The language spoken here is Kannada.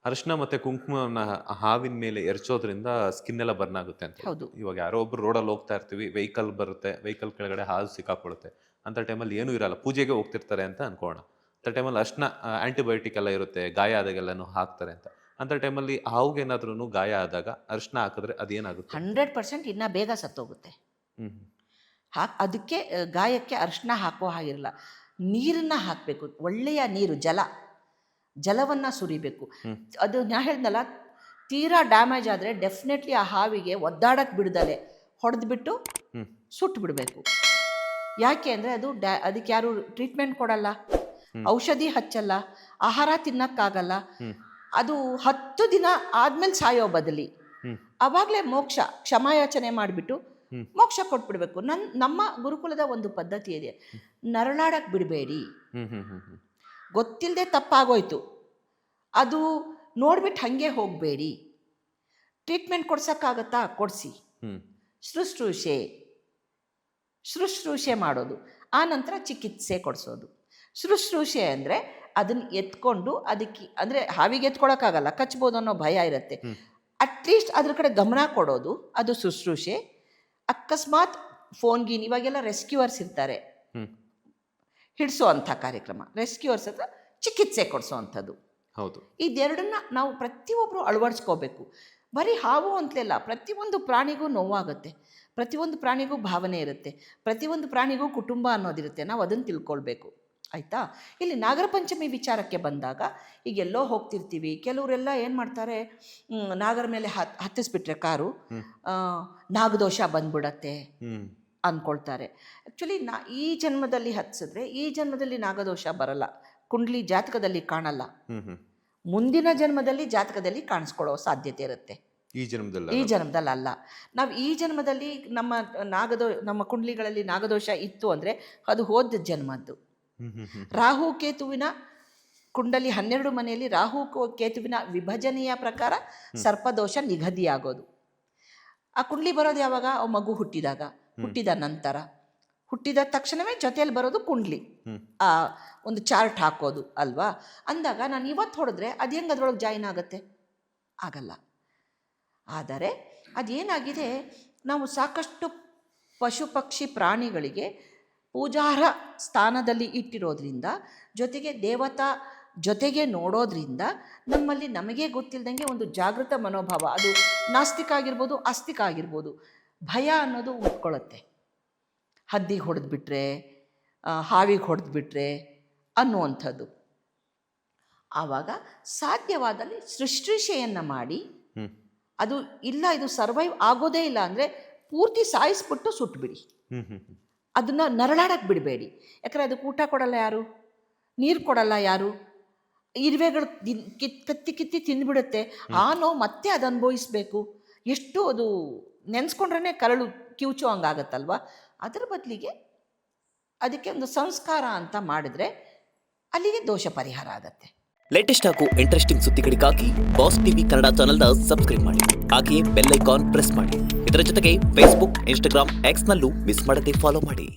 ಅರಿಶಿನ ಮತ್ತೆ ಕುಂಕುಮನ ಹಾವಿನ ಮೇಲೆ ಎರಚೋದ್ರಿಂದ ಸ್ಕಿನ್ ಎಲ್ಲ ಬರ್ನ್ ಆಗುತ್ತೆ ಅಂತ. ಹೌದು. ಇವಾಗ ಯಾರೋ ಒಬ್ರು ರೋಡಲ್ಲಿ ಹೋಗ್ತಾ ಇರ್ತೀವಿ, ವೆಹಿಕಲ್ ಬರುತ್ತೆ, ವೆಹಿಕಲ್ ಕೆಳಗಡೆ ಹಾವು ಸಿಕ್ಕಾಕೊಳ್ಳುತ್ತೆ. ಅಂತ ಟೈಮಲ್ಲಿ ಏನೂ ಇರಲ್ಲ, ಪೂಜೆಗೆ ಹೋಗ್ತಿರ್ತಾರೆ ಅಂತ ಅನ್ಕೋಣ. ಅಂತ ಟೈಮಲ್ಲಿ ಅರಿಶಿನ ಆಂಟಿಬಯೋಟಿಕ್ ಎಲ್ಲ ಇರುತ್ತೆ, ಗಾಯ ಆದಾಗೆಲ್ಲನೂ ಹಾಕ್ತಾರೆ ಅಂತ. ಅಂತ ಟೈಮಲ್ಲಿ ಹಾವುಗೆ ಏನಾದ್ರೂ ಗಾಯ ಆದಾಗ ಅರಿಶಿನ ಹಾಕಿದ್ರೆ ಅದೇನಾಗುತ್ತೆ? 100% ಇನ್ನೂ ಬೇಗ ಸತ್ತೋಗುತ್ತೆ. ಹ್ಮ್ ಅದಕ್ಕೆ ಗಾಯಕ್ಕೆ ಅರಿಶಿನ ಹಾಕೋ ಹಾಗಿರಲ್ಲ. ನೀರನ್ನು ಹಾಕಬೇಕು, ಒಳ್ಳೆಯ ನೀರು, ಜಲವನ್ನು ಸುರಿಬೇಕು. ಅದು ನಾ ಹೇಳ್ದಲ್ಲ, ತೀರಾ ಡ್ಯಾಮೇಜ್ ಆದರೆ ಡೆಫಿನೆಟ್ಲಿ ಆ ಹಾವಿಗೆ ಒದ್ದಾಡಕ್ಕೆ ಬಿಡ್ದಲೆ ಹೊಡೆದ್ಬಿಟ್ಟು ಸುಟ್ಟು ಬಿಡಬೇಕು. ಯಾಕೆ ಅಂದರೆ ಅದಕ್ಕೆ ಯಾರು ಟ್ರೀಟ್ಮೆಂಟ್ ಕೊಡಲ್ಲ, ಔಷಧಿ ಹಚ್ಚಲ್ಲ, ಆಹಾರ ತಿನ್ನಕ್ಕಾಗಲ್ಲ. ಅದು 10 ದಿನ ಆದ್ಮೇಲೆ ಸಾಯೋ ಬದಲಿ ಆವಾಗಲೇ ಕ್ಷಮಾಯಾಚನೆ ಮಾಡಿಬಿಟ್ಟು ಮೋಕ್ಷ ಕೊಟ್ಬಿಡ್ಬೇಕು. ನಮ್ಮ ಗುರುಕುಲದ ಒಂದು ಪದ್ಧತಿ ಇದೆ, ನರಳಾಡಕ್ಕೆ ಬಿಡಬೇಡಿ. ಗೊತ್ತಿಲ್ಲದೆ ತಪ್ಪಾಗೋಯ್ತು, ಅದು ನೋಡ್ಬಿಟ್ಟು ಹಾಗೆ ಹೋಗಬೇಡಿ. ಟ್ರೀಟ್ಮೆಂಟ್ ಕೊಡ್ಸೋಕ್ಕಾಗತ್ತಾ? ಕೊಡಿಸಿ. ಶುಶ್ರೂಷೆ ಮಾಡೋದು, ಆ ನಂತರ ಚಿಕಿತ್ಸೆ ಕೊಡಿಸೋದು. ಶುಶ್ರೂಷೆ ಅಂದರೆ ಅದನ್ನು ಎತ್ಕೊಂಡು ಅದಕ್ಕೆ, ಅಂದರೆ ಹಾವಿಗೆ ಎತ್ಕೊಳಕ್ಕಾಗಲ್ಲ, ಕಚ್ಬೋದು ಅನ್ನೋ ಭಯ ಇರುತ್ತೆ. ಅಟ್ಲೀಸ್ಟ್ ಅದ್ರ ಕಡೆ ಗಮನ ಕೊಡೋದು, ಅದು ಶುಶ್ರೂಷೆ. ಅಕಸ್ಮಾತ್ ಫೋನ್ಗೀನ್, ಇವಾಗೆಲ್ಲ ರೆಸ್ಕ್ಯೂವರ್ಸ್ ಇರ್ತಾರೆ, ಹಿಡಿಸೋ ಅಂಥ ಕಾರ್ಯಕ್ರಮ. ರೆಸ್ಕ್ಯೂವರ್ಸ್ ಹತ್ರ ಚಿಕಿತ್ಸೆ ಕೊಡಿಸೋ ಅಂಥದ್ದು. ಹೌದು. ಇದೆರಡನ್ನ ನಾವು ಪ್ರತಿಯೊಬ್ಬರು ಅಳವಡಿಸ್ಕೋಬೇಕು. ಬರೀ ಹಾವು ಅಂತಲಲ್ಲ, ಪ್ರತಿಯೊಂದು ಪ್ರಾಣಿಗೂ ನೋವಾಗುತ್ತೆ, ಪ್ರತಿಯೊಂದು ಪ್ರಾಣಿಗೂ ಭಾವನೆ ಇರುತ್ತೆ, ಪ್ರತಿಯೊಂದು ಪ್ರಾಣಿಗೂ ಕುಟುಂಬ ಅನ್ನೋದಿರುತ್ತೆ. ನಾವು ಅದನ್ನು ತಿಳ್ಕೊಳ್ಬೇಕು, ಆಯಿತಾ? ಇಲ್ಲಿ ನಾಗರ ಪಂಚಮಿ ವಿಚಾರಕ್ಕೆ ಬಂದಾಗ, ಈಗ ಎಲ್ಲೋ ಹೋಗ್ತಿರ್ತೀವಿ, ಕೆಲವರೆಲ್ಲ ಏನು ಮಾಡ್ತಾರೆ, ನಾಗರ ಮೇಲೆ ಹತ್ತಿಸ್ಬಿಟ್ರೆ ಕಾರು, ನಾಗದೋಷ ಬಂದ್ಬಿಡತ್ತೆ ಅಂದ್ಕೊಳ್ತಾರೆ. ಆ್ಯಕ್ಚುಲಿ ಈ ಜನ್ಮದಲ್ಲಿ ಹತ್ತಿಸಿದ್ರೆ ಈ ಜನ್ಮದಲ್ಲಿ ನಾಗದೋಷ ಬರಲ್ಲ, ಕುಂಡ್ಲಿ ಜಾತಕದಲ್ಲಿ ಕಾಣಲ್ಲ. ಮುಂದಿನ ಜನ್ಮದಲ್ಲಿ ಜಾತಕದಲ್ಲಿ ಕಾಣಿಸ್ಕೊಳ್ಳೋ ಸಾಧ್ಯತೆ ಇರುತ್ತೆ. ಈ ಜನ್ಮದಲ್ಲಿ ಅಲ್ಲ. ನಾವು ಈ ಜನ್ಮದಲ್ಲಿ ನಮ್ಮ ಕುಂಡ್ಲಿಗಳಲ್ಲಿ ನಾಗದೋಷ ಇತ್ತು ಅಂದರೆ ಅದು ಹೋದ ಜನ್ಮದ್ದು. ರಾಹು ಕೇತುವಿನ ಕುಂಡಲಿ 12 ಮನೆಯಲ್ಲಿ ರಾಹು ಕೇತುವಿನ ವಿಭಜನೆಯ ಪ್ರಕಾರ ಸರ್ಪದೋಷ ನಿಗದಿಯಾಗೋದು. ಆ ಕುಂಡ್ಲಿ ಬರೋದು ಯಾವಾಗ? ಮಗು ಹುಟ್ಟಿದ ನಂತರ, ಹುಟ್ಟಿದ ತಕ್ಷಣವೇ ಜೊತೆಯಲ್ಲಿ ಬರೋದು ಕುಂಡ್ಲಿ, ಆ ಒಂದು ಚಾರ್ಟ್ ಹಾಕೋದು ಅಲ್ವಾ? ಅಂದಾಗ ನಾನು ಇವತ್ತು ಹೊಡೆದ್ರೆ ಅದು ಹೆಂಗೆ ಅದ್ರೊಳಗೆ ಜಾಯಿನ್ ಆಗುತ್ತೆ? ಆಗಲ್ಲ. ಆದರೆ ಅದೇನಾಗಿದೆ, ನಾವು ಸಾಕಷ್ಟು ಪಶು ಪಕ್ಷಿ ಪ್ರಾಣಿಗಳಿಗೆ ಪೂಜಾರ್ಹ ಸ್ಥಾನದಲ್ಲಿ ಇಟ್ಟಿರೋದ್ರಿಂದ, ಜೊತೆಗೆ ದೇವತಾ ಜೊತೆಗೆ ನೋಡೋದ್ರಿಂದ ನಮ್ಮಲ್ಲಿ ನಮಗೆ ಗೊತ್ತಿಲ್ಲದಂಗೆ ಒಂದು ಜಾಗೃತ ಮನೋಭಾವ, ಅದು ನಾಸ್ತಿಕ ಆಗಿರ್ಬೋದು, ಆಸ್ತಿಕ ಆಗಿರ್ಬೋದು, ಭಯ ಅನ್ನೋದು ಉಟ್ಕೊಳ್ಳುತ್ತೆ. ಹದ್ದಿಗೆ ಹೊಡೆದ್ಬಿಟ್ರೆ, ಹಾವಿಗೆ ಹೊಡೆದ್ಬಿಟ್ರೆ ಅನ್ನುವಂಥದ್ದು. ಆವಾಗ ಸಾಧ್ಯವಾದಲ್ಲಿ ಶುಶ್ರೂಷೆಯನ್ನು ಮಾಡಿ, ಅದು ಇಲ್ಲ ಇದು ಸರ್ವೈವ್ ಆಗೋದೇ ಇಲ್ಲ ಅಂದರೆ ಪೂರ್ತಿ ಸಾಯಿಸ್ಬಿಟ್ಟು ಸುಟ್ಬಿಡಿ. ಅದನ್ನು ನರಳಾಡಕ್ಕೆ ಬಿಡಬೇಡಿ. ಯಾಕಂದರೆ ಅದಕ್ಕೆ ಊಟ ಕೊಡಲ್ಲ ಯಾರು, ನೀರು ಕೊಡಲ್ಲ ಯಾರು, ಇರುವೆಗಳು ಕಿತ್ತಿ ತಿಂದುಬಿಡುತ್ತೆ. ಆ ನೋವು ಮತ್ತೆ ಅದು ಅನುಭವಿಸ್ಬೇಕು. ಎಷ್ಟು ಅದು ನೆನೆಸ್ಕೊಂಡ್ರೆ ಕರಳು ಕಿವುಚೋ ಹಂಗಾಗತ್ತಲ್ವ. ಅದರ ಬದಲಿಗೆ ಅದಕ್ಕೆ ಒಂದು ಸಂಸ್ಕಾರ ಅಂತ ಮಾಡಿದ್ರೆ ಅಲ್ಲಿಗೆ ದೋಷ ಪರಿಹಾರ ಆಗತ್ತೆ. ಲೇಟೆಸ್ಟ್ ಹಾಗೂ ಇಂಟ್ರೆಸ್ಟಿಂಗ್ ಸುದ್ದಿಗಳಿಗಾಗಿ ಬಾಸ್ ಟಿವಿ ಕನ್ನಡ ಚಾನೆಲ್ನ ಸಬ್ಸ್ಕ್ರೈಬ್ ಮಾಡಿ, ಹಾಗೆಯೇ ಬೆಲ್ ಐಕಾನ್ ಪ್ರೆಸ್ ಮಾಡಿ. ಇದರ ಜೊತೆಗೆ ಫೇಸ್ಬುಕ್, ಇನ್ಸ್ಟಾಗ್ರಾಮ್, ಎಕ್ಸ್ನಲ್ಲೂ ಮಿಸ್ ಮಾಡದೆ ಫಾಲೋ ಮಾಡಿ.